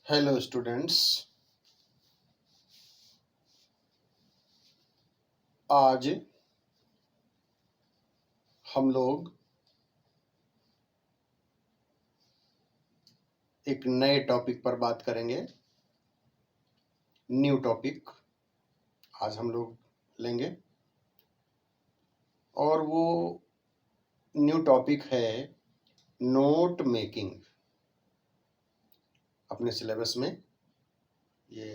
Hello students. आज हम लोग एक नए टॉपिक पर बात करेंगे। न्यू टॉपिक आज हम लोग लेंगे और वो न्यू टॉपिक है नोट मेकिंग। अपने सिलेबस में ये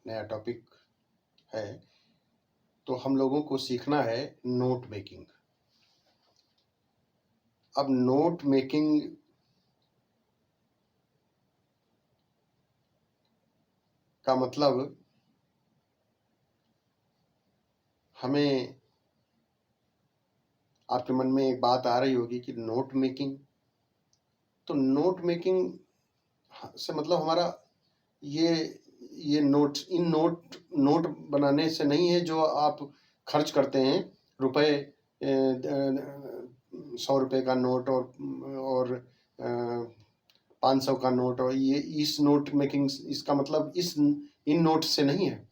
नया टॉपिक है, तो हम लोगों को सीखना है नोट मेकिंग। अब नोट मेकिंग का मतलब हमें आपके मन में एक बात आ रही होगी कि नोट मेकिंग, तो नोट मेकिंग से मतलब हमारा ये नोट बनाने से नहीं है जो आप खर्च करते हैं रुपए, 100 रुपए का नोट और 500 का नोट, और ये इस नोट मेकिंग इसका मतलब इन नोट से नहीं है।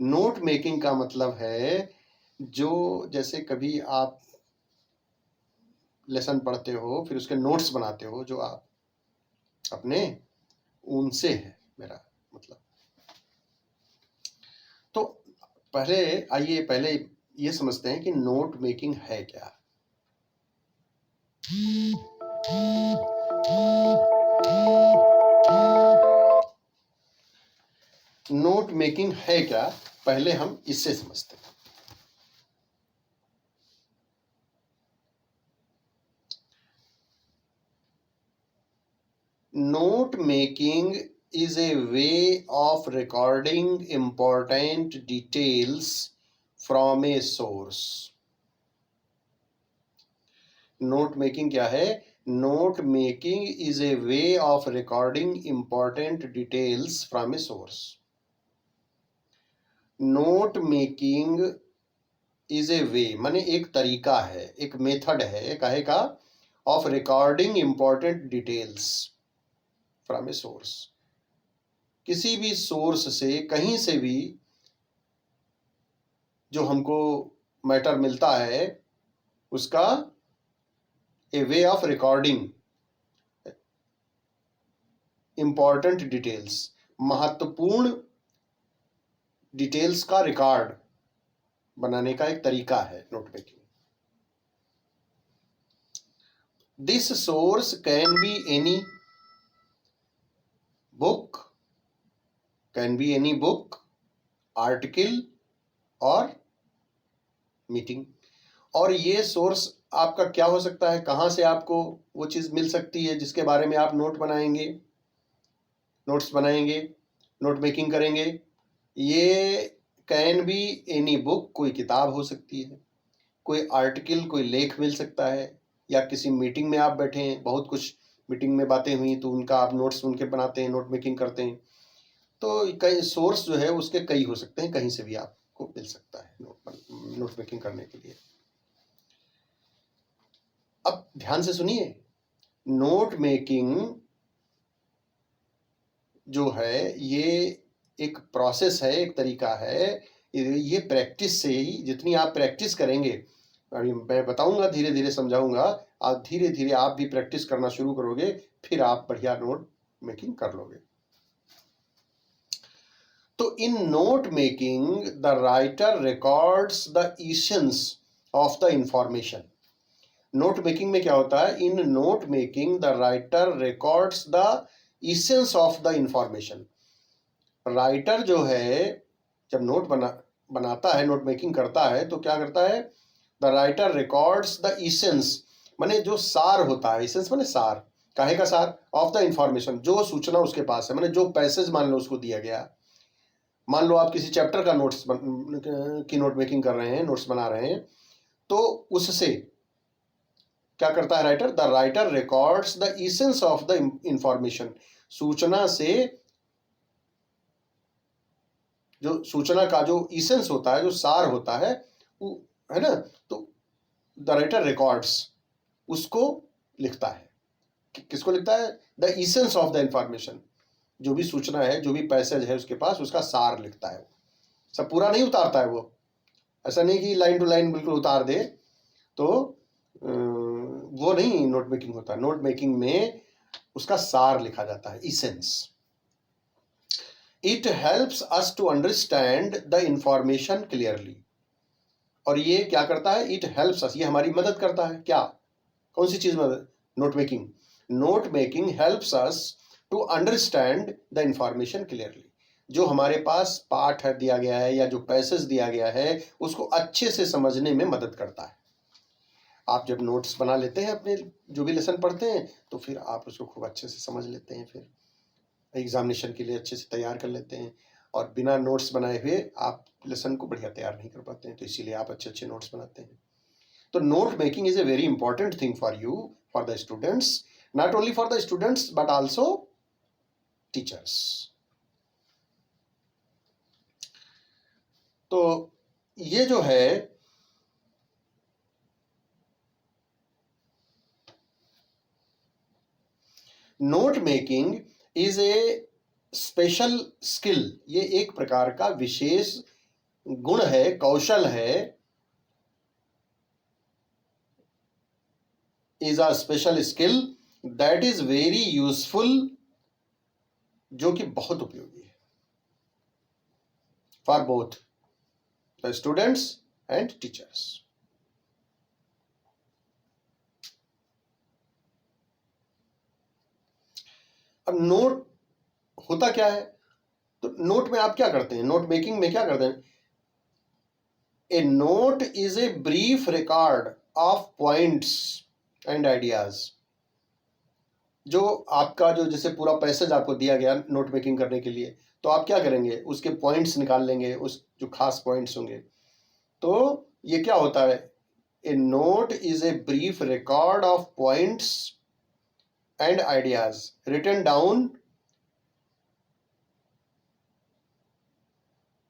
नोट मेकिंग का मतलब है जो जैसे कभी आप लेसन पढ़ते हो फिर उसके नोट्स बनाते हो जो आप अपने, उनसे है मेरा मतलब। तो पहले ये समझते हैं कि नोट मेकिंग है क्या। नोट मेकिंग है क्या, पहले हम इससे समझते हैं। Note making is a way of recording important details from a source. Note making क्या है? Note making is a way of recording important details from a source. Note making is a way माने एक तरीका है, एक method है कहे का, of recording important details from a source. किसी भी सोर्स से, कहीं से भी जो हमको मैटर मिलता है उसका a way of recording important details, महत्वपूर्ण डिटेल्स का रिकॉर्ड बनाने का एक तरीका है note making. This source can be any book, can be any book, article और मीटिंग। और ये सोर्स आपका क्या हो सकता है, कहाँ से आपको वो चीज़ मिल सकती है जिसके बारे में आप नोट्स बनाएंगे, नोट मेकिंग करेंगे। ये कैन बी एनी बुक, कोई किताब हो सकती है, कोई आर्टिकल, कोई लेख मिल सकता है, या किसी मीटिंग में आप बैठे हैं, बहुत कुछ मीटिंग में बातें हुई तो उनका आप नोट्स उनके बनाते हैं, नोट मेकिंग करते हैं। तो कई सोर्स जो है उसके कई हो सकते हैं, कहीं से भी आपको मिल सकता है नोट मेकिंग करने के लिए। अब ध्यान से सुनिए, नोट मेकिंग जो है ये एक प्रोसेस है, एक तरीका है। ये प्रैक्टिस से ही, जितनी आप प्रैक्टिस करेंगे, अभी मैं बताऊंगा, धीरे धीरे समझाऊंगा, आप धीरे धीरे आप भी प्रैक्टिस करना शुरू करोगे, फिर आप बढ़िया नोट मेकिंग कर लोगे। तो in note making the writer records the essence of the information. Note making में क्या होता है? In note making the writer records the essence of the information. Writer जो है जब बनाता है, नोट मेकिंग करता है, तो क्या करता है? The writer records the essence, माने जो सार होता है, इसेंस माने सार, काहे का सार? ऑफ द इंफॉर्मेशन, जो सूचना उसके पास है, माने जो पैसेज मान लो उसको दिया गया। मान लो आप किसी चैप्टर का की नोट मेकिंग कर रहे हैं, नोट्स बना रहे हैं, तो उससे क्या करता है writer? The writer records the essence of the information. सूचना से, जो सूचना का जो इसेंस होता है, जो सार होता है, वो है ना, तो द राइटर रिकॉर्ड्स उसको लिखता है। किसको लिखता है? The essence of the information, जो भी सूचना है, जो भी पैसेज है उसके पास, उसका सार लिखता है। सब पूरा नहीं उतारता है वो, ऐसा नहीं कि लाइन टू लाइन बिल्कुल उतार दे, तो वो नहीं नोट मेकिंग होता। नोट मेकिंग में उसका सार लिखा जाता है, essence. It helps us to understand the information clearly. और ये क्या करता है? इट हेल्प्स अस, ये हमारी मदद करता है। क्या, कौन सी चीज मदद? Note making. Note making helps us to understand the information clearly. जो हमारे पास पाठ है दिया गया है या जो पैसेज दिया गया है उसको अच्छे से समझने में मदद करता है। आप जब नोट्स बना लेते हैं अपने जो भी लेसन पढ़ते हैं, तो फिर आप उसको खूब अच्छे से समझ लेते हैं, फिर एग्जामिनेशन के लिए अच्छे से तैयार कर लेते हैं। और बिना नोट्स बनाए हुए आप लेसन को बढ़िया तैयार नहीं कर पाते हैं, तो इसीलिए आप अच्छे अच्छे नोट्स बनाते हैं। तो note making is a very important thing for you, for the students, not only for the students but also teachers. तो ये जो है note making is A special skill, ये एक प्रकार का विशेष गुण है, कौशल है। Is a special skill that is very useful, जो कि बहुत उपयोगी है for both the students and teachers. अब नोट होता क्या है? तो नोट में आप क्या करते हैं? नोट मेकिंग में क्या करते हैं? A note is a brief record of points and ideas. जो आपका जो जैसे पूरा पैसेज आपको दिया गया नोट मेकिंग करने के लिए, तो आप क्या करेंगे? उसके पॉइंट्स निकाल लेंगे, उस जो खास पॉइंट्स होंगे। तो ये क्या होता है? A note is a brief record of points and ideas written down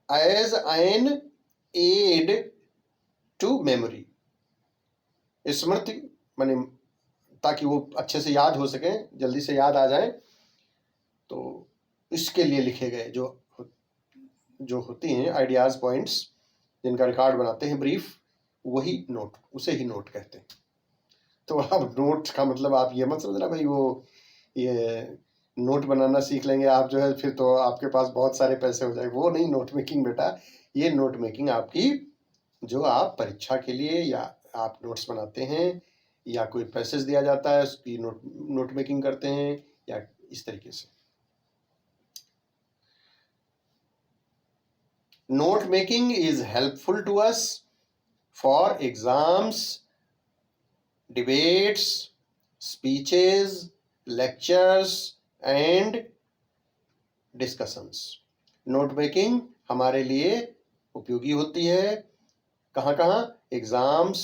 as an aid to memory. स्मृति माने ताकि वो अच्छे से याद हो सके, जल्दी से याद आ जाए, तो इसके लिए लिखे गए जो होती हैं आइडियाज, पॉइंट्स, जिनका रिकॉर्ड बनाते हैं ब्रीफ, वही नोट, उसे ही नोट कहते हैं। तो अब नोट का मतलब आप ये मत समझना भाई वो ये नोट बनाना सीख लेंगे आप जो है फिर तो आपके पास बहुत सारे पैसे हो जाएंगे, वो नहीं नोट मेकिंग बेटा। ये नोट मेकिंग आपकी, जो आप परीक्षा के लिए या आप नोट्स बनाते हैं या कोई पैसेज दिया जाता है उसकी नोट मेकिंग करते हैं, या इस तरीके से। Note making is helpful to us for exams, debates, speeches, lectures and discussions. Note making हमारे लिए उपयोगी होती है। कहाँ कहाँ? एग्जाम्स,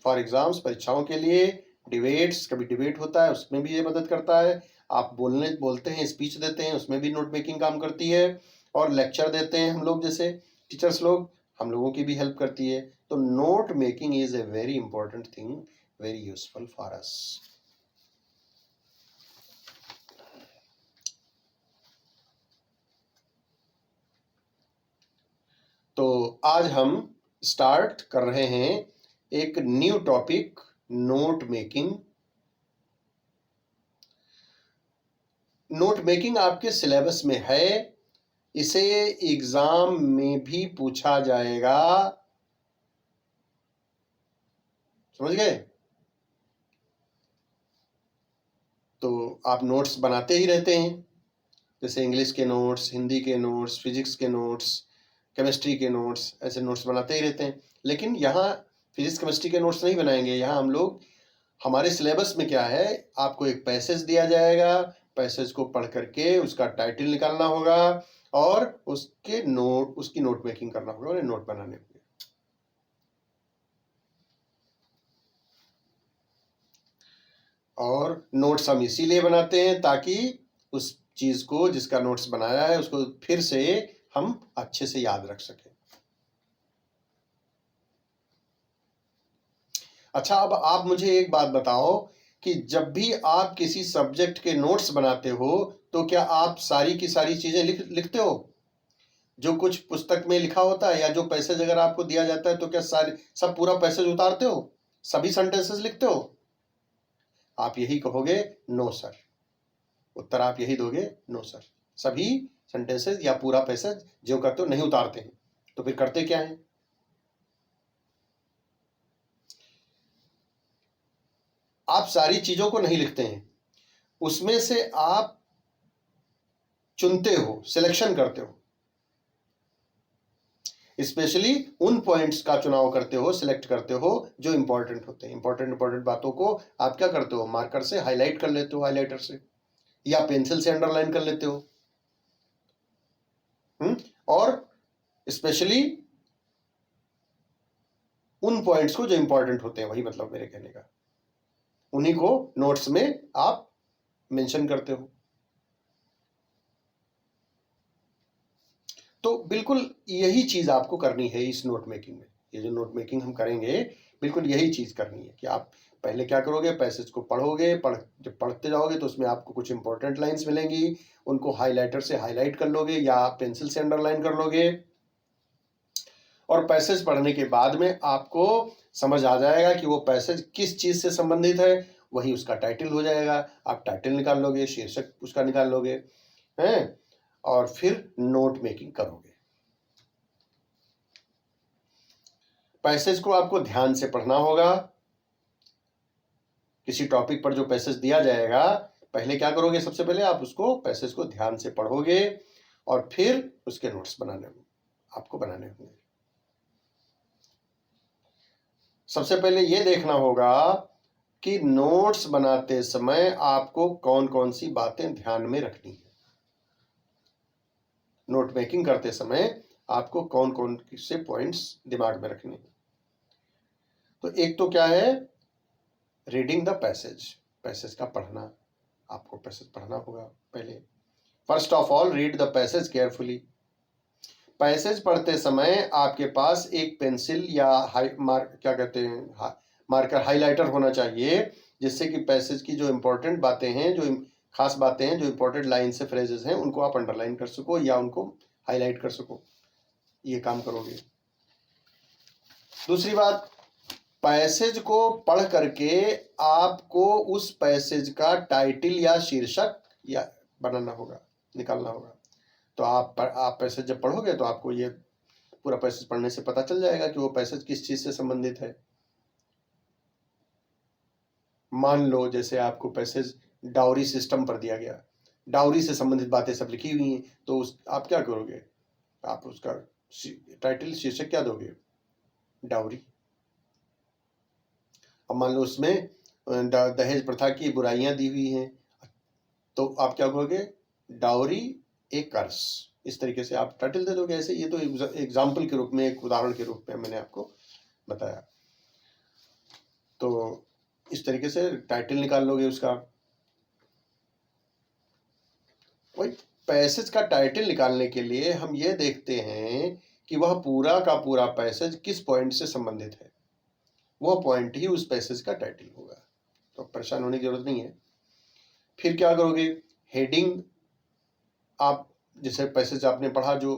फॉर एग्जाम्स, परीक्षाओं के लिए। डिबेट्स, कभी डिबेट होता है उसमें भी ये मदद करता है। आप बोलते हैं, स्पीच देते हैं, उसमें भी नोट मेकिंग काम करती है। और लेक्चर देते हैं हम लोग जैसे टीचर्स लोग, हम लोगों की भी हेल्प करती है। तो note making is a very important thing, very useful for us. तो आज हम स्टार्ट कर रहे हैं एक new topic, note making. Note making आपके सिलेबस में है, इसे एग्जाम में भी पूछा जाएगा, समझ गए? तो आप नोट्स बनाते ही रहते हैं, जैसे इंग्लिश के नोट्स, हिंदी के नोट्स, फिजिक्स के नोट्स, केमिस्ट्री के नोट्स, ऐसे नोट्स बनाते ही रहते हैं। लेकिन यहाँ फिजिक्स केमिस्ट्री के नोट्स नहीं बनाएंगे। यहाँ हम लोग, हमारे सिलेबस में क्या है, आपको एक पैसेज दिया जाएगा, पैसेज को पढ़ करके उसका टाइटल निकालना होगा और उसकी नोट मेकिंग करना होगा और नोट बनाने होंगे। और नोट्स हम इसीलिए बनाते हैं ताकि उस चीज को, जिसका नोट्स बनाया है, उसको फिर से हम अच्छे से याद रख सकें। अच्छा, अब आप मुझे एक बात बताओ कि जब भी आप किसी सब्जेक्ट के नोट्स बनाते हो तो क्या आप सारी की सारी चीजें लिखते हो जो कुछ पुस्तक में लिखा होता है, या जो पैसेज अगर आपको दिया जाता है तो क्या सारे सब पूरा पैसेज उतारते हो, सभी सेंटेंसेस लिखते हो? आप यही कहोगे नो सर, उत्तर आप यही दोगे नो सर, सभी सेंटेंसेस या पूरा पैसेज जो करते हो नहीं उतारते हैं। तो फिर करते क्या है? आप सारी चीजों को नहीं लिखते हैं, उसमें से आप चुनते हो, सिलेक्शन करते हो, स्पेशली उन पॉइंट्स का चुनाव करते हो, सिलेक्ट करते हो जो इंपॉर्टेंट होते हैं। इंपॉर्टेंट बातों को आप क्या करते हो, मार्कर से हाईलाइट कर लेते हो, हाईलाइटर से, या पेंसिल से अंडरलाइन कर लेते हो। और स्पेशली उन पॉइंट्स को जो इंपॉर्टेंट होते हैं, वही मतलब मेरे कहने का, उन्हीं को नोट्स में आप मेंशन करते हो। तो बिल्कुल यही चीज आपको करनी है इस नोट मेकिंग में। ये जो नोट मेकिंग हम करेंगे, बिल्कुल यही चीज करनी है कि आप पहले क्या करोगे, पैसेज को पढ़ोगे, जब पढ़ते जाओगे तो उसमें आपको कुछ इंपॉर्टेंट लाइंस मिलेंगी, उनको हाईलाइटर से हाईलाइट कर लोगे या पेंसिल से अंडरलाइन कर लोगे, और पैसेज पढ़ने के बाद में आपको समझ आ जाएगा कि वो पैसेज किस चीज से संबंधित है, वही उसका टाइटल हो जाएगा। आप टाइटल निकाल लोगे, शीर्षक उसका निकाल लोगे हैं, और फिर नोट मेकिंग करोगे। पैसेज को आपको ध्यान से पढ़ना होगा। किसी टॉपिक पर जो पैसेज दिया जाएगा, पहले क्या करोगे, सबसे पहले आप उसको पैसेज को ध्यान से पढ़ोगे और फिर उसके नोट्स आपको बनाने होंगे। सबसे पहले यह देखना होगा कि नोट्स बनाते समय आपको कौन कौन सी बातें ध्यान में रखनी है। नोट मेकिंग करते समय आपको कौन कौन से पॉइंट्स दिमाग में रखने हैं। तो एक तो क्या है, रीडिंग द पैसेज का पढ़ना। आपको पैसेज पढ़ना होगा पहले। First of all read the passage carefully. Passage पढ़ते समय आपके पास एक पेंसिल या मार्कर, हाइलाइटर होना चाहिए, जिससे कि पैसेज की जो इंपॉर्टेंट बातें हैं, जो खास बातें हैं, जो इंपॉर्टेंट लाइन से फ्रेजेस हैं, उनको आप अंडरलाइन कर सको या उनको हाईलाइट कर सको। ये काम करोगे। दूसरी बात, पैसेज को पढ़ करके आपको उस पैसेज का टाइटल या शीर्षक या बनाना होगा, निकालना होगा। तो आप पैसेज जब पढ़ोगे तो आपको ये पूरा पैसेज पढ़ने से पता चल जाएगा कि वो पैसेज किस चीज से संबंधित है। मान लो जैसे आपको पैसेज डाउरी सिस्टम पर दिया गया, डाउरी से संबंधित बातें सब लिखी हुई हैं, तो आप क्या करोगे, आप उसका टाइटल, शीर्षक क्या दोगे, डाउरी। अब मान लो उसमें दहेज प्रथा की बुराइयां दी हुई हैं, तो आप क्या कहोगे, डाउरी एक कर्स। इस तरीके से आप टाइटल दे दोगे। ऐसे ये तो एग्जाम्पल के रूप में, एक उदाहरण के रूप में मैंने आपको बताया। तो इस तरीके से टाइटल निकाल लोगे उसका। वही पैसेज का टाइटल निकालने के लिए हम ये देखते हैं कि वह पूरा का पूरा पैसेज किस पॉइंट से संबंधित है, वह पॉइंट ही उस पैसेज का टाइटल होगा। तो परेशान होने की जरूरत नहीं है। फिर क्या करोगे, हेडिंग, आप जैसे पैसेज आपने पढ़ा जो,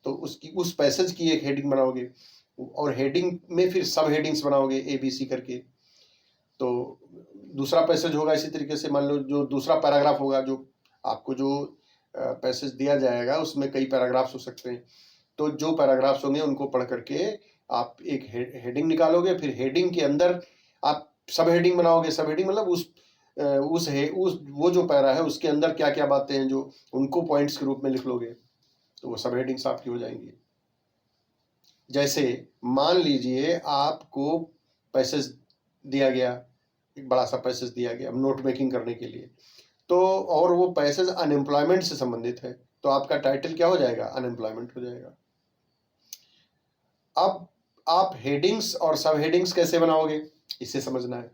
तो उसकी उस पैसेज की एक हेडिंग बनाओगे, और हेडिंग में फिर सब हेडिंग्स बनाओगे ABC करके। तो दूसरा पैसेज होगा इसी तरीके से। मान लो जो दूसरा पैराग्राफ होगा, जो आपको जो पैसेज दिया जाएगा उसमें कई पैराग्राफ्स हो सकते हैं, तो जो पैराग्राफ्स होंगे उनको पढ़ करके आप एक हेडिंग निकालोगे। फिर हेडिंग के अंदर आप सब हेडिंग बनाओगे। सब हेडिंग मतलब उस वो जो पैरा है उसके अंदर क्या क्या बातें हैं, जो उनको पॉइंट्स के रूप में लिख लोगे, तो वो सब हेडिंग्स आपकी हो जाएंगी। जैसे मान लीजिए आपको पैसेज दिया गया, एक बड़ा सा पैसेज दिया गया नोट मेकिंग करने के लिए, तो और वो पैसेज अनएम्प्लॉयमेंट से संबंधित है, तो आपका टाइटल क्या हो जाएगा, अनएम्प्लॉयमेंट हो जाएगा। अब आप हेडिंग्स और सब हेडिंग्स कैसे बनाओगे, इसे समझना है।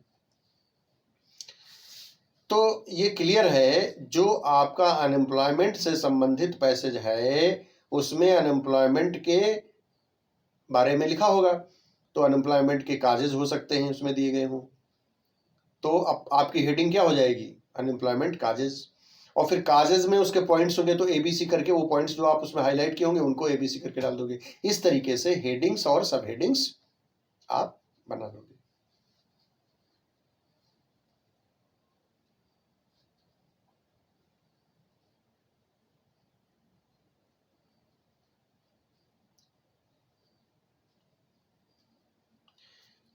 तो ये क्लियर है, जो आपका अनएम्प्लॉयमेंट से संबंधित पैसेज है उसमें अनएम्प्लॉयमेंट के बारे में लिखा होगा, तो अनएम्प्लॉयमेंट के काजेज हो सकते हैं उसमें दिए गए हों, तो अब आपकी हेडिंग क्या हो जाएगी, अनएम्प्लॉयमेंट काजेज, और फिर काजेज में उसके पॉइंट्स होंगे तो एबीसी करके वो पॉइंट्स जो आप उसमें हाईलाइट किए होंगे उनको एबीसी करके डाल दोगे। इस तरीके से हेडिंग्स और सब हेडिंग्स आप बना दोगे।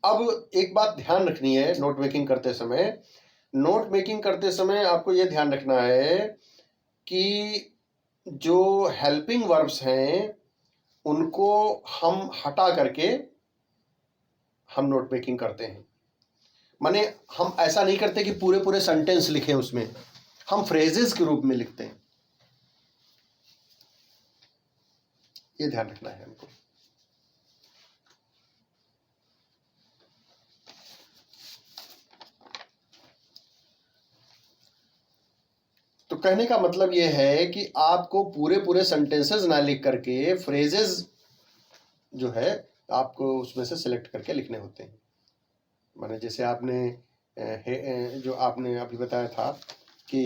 अब एक बात ध्यान रखनी है, नोट मेकिंग करते समय आपको यह ध्यान रखना है कि जो हेल्पिंग वर्ब्स हैं उनको हम हटा करके हम नोट मेकिंग करते हैं। माने हम ऐसा नहीं करते कि पूरे पूरे सेंटेंस लिखें, उसमें हम फ्रेजेस के रूप में लिखते हैं। ये ध्यान रखना है हमको। तो कहने का मतलब यह है कि आपको पूरे पूरे सेंटेंसेस ना लिख करके फ्रेजेस जो है आपको उसमें से सिलेक्ट करके लिखने होते हैं। माने जैसे आपने जो आपने अभी बताया था कि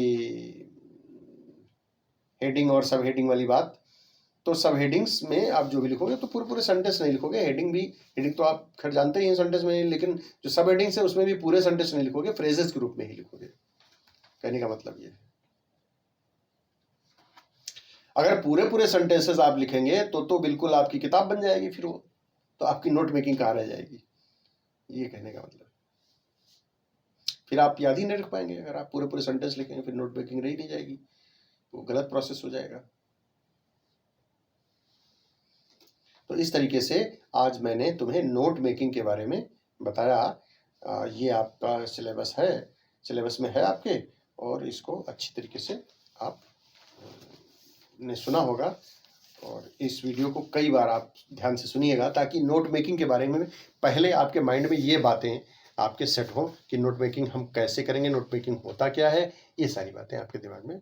हेडिंग और सब हेडिंग वाली बात, तो सब हेडिंग्स में आप जो भी लिखोगे तो पूरे पूरे सेंटेंस नहीं लिखोगे। हेडिंग तो आप खैर जानते ही हैं सेंटेंस में, लेकिन जो सब हेडिंग्स है उसमें भी पूरे सेंटेंस नहीं लिखोगे, फ्रेजेस के रूप में ही लिखोगे। कहने का मतलब ये है। अगर पूरे पूरे सेंटेंसेस आप लिखेंगे तो बिल्कुल आपकी किताब बन जाएगी, फिर वो तो आपकी नोट मेकिंग कहाँ रह जाएगी, ये कहने का मतलब। फिर आप याद ही नहीं रख पाएंगे। अगर आप पूरे पूरे सेंटेंस लिखेंगे फिर नोट मेकिंग रही नहीं जाएगी, वो गलत प्रोसेस हो जाएगा। तो इस तरीके से आज मैंने तुम्हें नोट मेकिंग के बारे में बताया। ये आपका सिलेबस में है आपके, और इसको अच्छी तरीके से आप ने सुना होगा। और इस वीडियो को कई बार आप ध्यान से सुनिएगा ताकि नोट मेकिंग के बारे में पहले आपके माइंड में ये बातें आपके सेट हो कि नोट मेकिंग हम कैसे करेंगे, नोट मेकिंग होता क्या है, ये सारी बातें आपके दिमाग में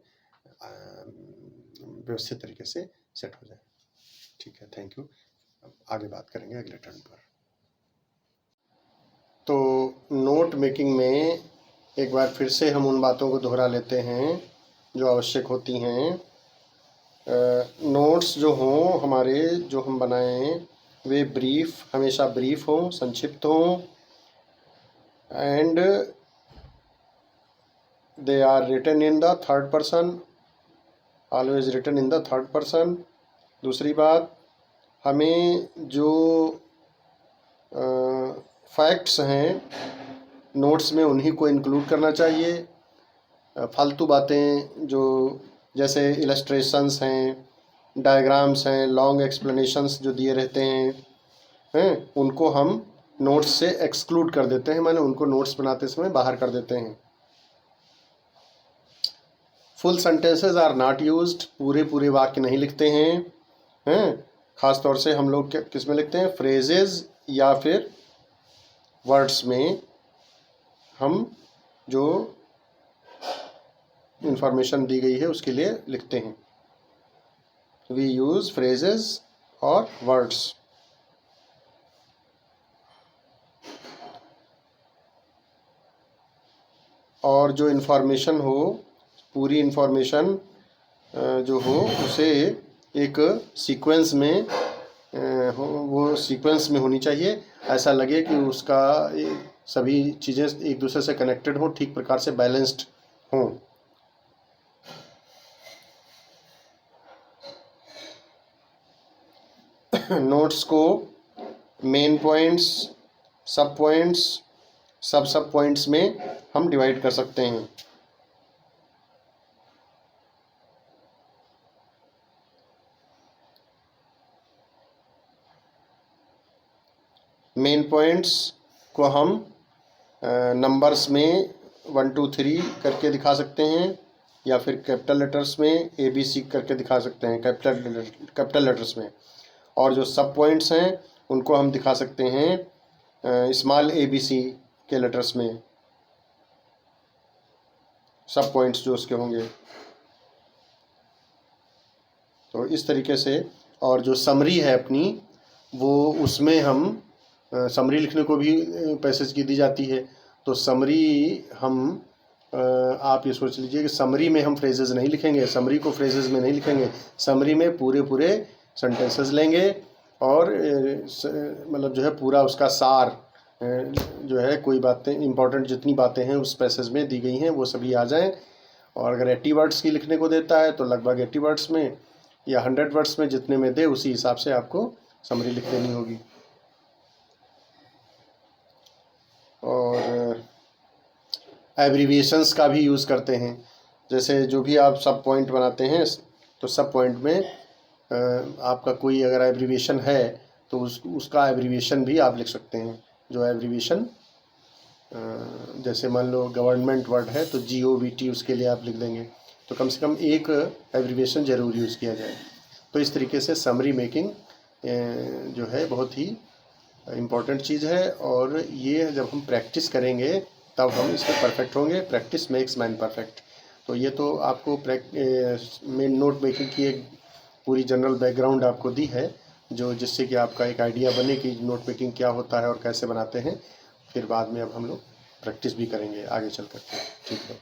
व्यवस्थित तरीके से सेट हो जाए। ठीक है, थैंक यू। आगे बात करेंगे अगले टर्न पर। तो नोट मेकिंग में एक बार फिर से हम उन बातों को दोहरा लेते हैं जो आवश्यक होती हैं। नोट्स जो हों हमारे, जो हम बनाएं, वे हमेशा ब्रीफ हों, संक्षिप्त हों, and they are written in the third person, always written in the third person. दूसरी बात, हमें जो फैक्ट्स हैं नोट्स में उन्हीं को इंक्लूड करना चाहिए। फालतू बातें जो जैसे इलस्ट्रेशंस हैं, डायग्राम्स हैं, लॉन्ग एक्सप्लेनेशंस जो दिए रहते हैं उनको हम नोट्स से एक्सक्लूड कर देते हैं, माने उनको नोट्स बनाते समय बाहर कर देते हैं। Full sentences are not used, पूरे पूरे वाक्य नहीं लिखते हैं। ख़ास तौर से हम लोग किस में लिखते हैं, फ्रेजेस या फिर वर्ड्स में हम जो इंफॉर्मेशन दी गई है उसके लिए लिखते हैं। वी यूज़ फ्रेजेस और वर्ड्स। और जो इन्फॉर्मेशन हो, पूरी इन्फॉर्मेशन जो हो उसे एक सीक्वेंस में वो सीक्वेंस में होनी चाहिए, ऐसा लगे कि उसका सभी चीज़ें एक दूसरे से कनेक्टेड हों, ठीक प्रकार से बैलेंस्ड हों। नोट्स को मेन पॉइंट्स, सब पॉइंट्स, सब पॉइंट्स में हम डिवाइड कर सकते हैं। मेन पॉइंट्स को हम नंबर्स में 1 2 3 करके दिखा सकते हैं, या फिर कैपिटल लेटर्स में ABC करके दिखा सकते हैं, कैपिटल लेटर्स में। और जो सब पॉइंट्स हैं उनको हम दिखा सकते हैं स्मॉल ABC के लेटर्स में, सब पॉइंट्स जो उसके होंगे। तो इस तरीके से, और जो समरी है अपनी वो उसमें हम समरी लिखने को भी पैसेज की दी जाती है, तो समरी हम आप ये सोच लीजिए कि समरी में हम फ्रेजेस नहीं लिखेंगे, समरी को फ्रेजेस में नहीं लिखेंगे, समरी में पूरे पूरे सेंटेंसेस लेंगे और मतलब जो है पूरा उसका सार जो है, कोई बातें इंपॉर्टेंट जितनी बातें हैं उस पैसेज में दी गई हैं वो सभी आ जाएं। और अगर 80 वर्ड्स की लिखने को देता है तो लगभग 80 वर्ड्स में या 100 वर्ड्स में जितने में दे उसी हिसाब से आपको समरी लिख देनी होगी। और एब्रीविएशंस का भी यूज़ करते हैं, जैसे जो भी आप सब पॉइंट बनाते हैं तो सब पॉइंट में आपका कोई अगर एब्रीविएशन है तो उसका एब्रीविएशन भी आप लिख सकते हैं। जो एब्रीविएशन जैसे मान लो गवर्नमेंट वर्ड है तो GOVT उसके लिए आप लिख देंगे, तो कम से कम एक एब्रीविएशन ज़रूर यूज़ किया जाए। तो इस तरीके से समरी मेकिंग जो है बहुत ही इम्पॉर्टेंट चीज़ है, और ये जब हम प्रैक्टिस करेंगे तब हम इसमें परफेक्ट होंगे। Practice makes man perfect. तो ये तो आपको मेन नोट मेकिंग की एक पूरी जनरल बैकग्राउंड आपको दी है, जो जिससे कि आपका एक आइडिया बने कि नोट मेकिंग क्या होता है और कैसे बनाते हैं। फिर बाद में अब हम लोग प्रैक्टिस भी करेंगे आगे चल कर के। ठीक है।